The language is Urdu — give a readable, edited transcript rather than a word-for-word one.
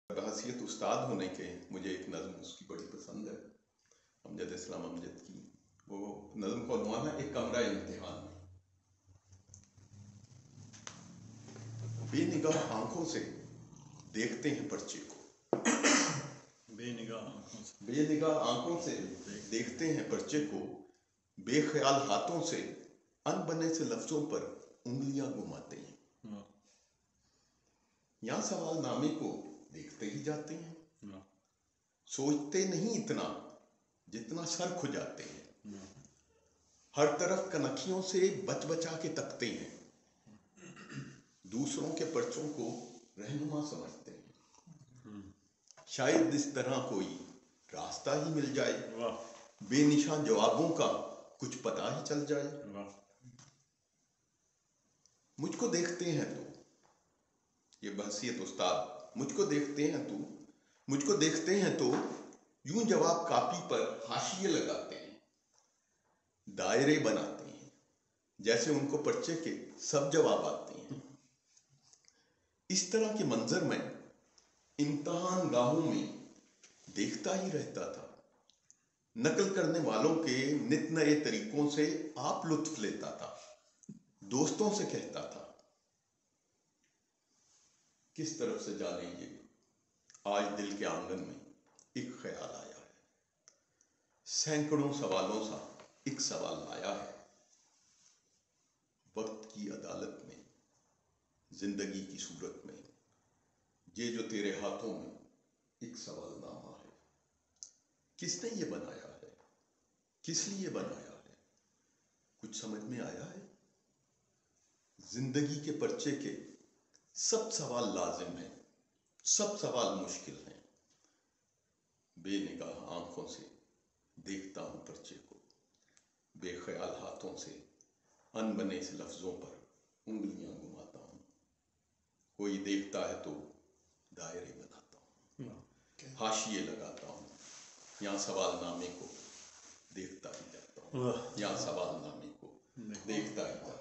بحیثیت استاد ہونے کے مجھے ایک نظم اس کی بڑی پسند ہے، امجد اسلام امجد کی. وہ نظم کا عنوان ہے ایک کمرہ امتحان میں. بے نگاہ آنکھوں سے دیکھتے ہیں پرچے کو، بے نگاہ آنکھوں سے دیکھتے ہیں پرچے کو، بے خیال ہاتھوں سے ان بنے سے لفظوں پر انگلیاں گھماتے ہیں. یہاں سوال نامے کو دیکھتے ہی جاتے ہیں، سوچتے نہیں اتنا جتنا سر کھجاتے ہیں. ہر طرف کنکھیوں سے بچ بچا کے تکتے ہیں، دوسروں کے پرچوں کو رہنما سمجھتے ہیں. شاید اس طرح کوئی راستہ ہی مل جائے، بے نشان جوابوں کا کچھ پتہ ہی چل جائے. مجھ کو دیکھتے ہیں تو، یہ بحیثیت استاد، مجھ کو دیکھتے ہیں تو یوں جواب کاپی پر حاشیے لگاتے ہیں، دائرے بناتے ہیں جیسے ان کو پرچے کے سب جواب آتے ہیں. اس طرح کے منظر میں امتحان گاہوں میں دیکھتا ہی رہتا تھا. نقل کرنے والوں کے نت نئے طریقوں سے آپ لطف لیتا تھا، دوستوں سے کہتا تھا کس طرف سے جانے یہ آج دل کے آنگن میں ایک خیال آیا ہے، سینکڑوں سوالوں سا ایک سوال لایا ہے. وقت کی عدالت میں، زندگی کی صورت میں، یہ جو تیرے ہاتھوں میں ایک سوال نامہ ہے. کس نے یہ بنایا ہے، کس لیے بنایا ہے، کچھ سمجھ میں آیا ہے؟ زندگی کے پرچے کے سب سوال لازم ہیں، سب سوال مشکل ہیں. بے نگاہ آنکھوں سے دیکھتا ہوں پرچے کو، بے خیال ہاتھوں سے ان بنے سے لفظوں پر انگلیاں گھماتا ہوں. کوئی دیکھتا ہے تو دائرے بناتا ہوں، حاشیے لگاتا ہوں. یہاں سوال نامے کو دیکھتا ہی جاتا ہوں، یہاں سوال نامے کو دیکھتا ہی جاتا ہوں.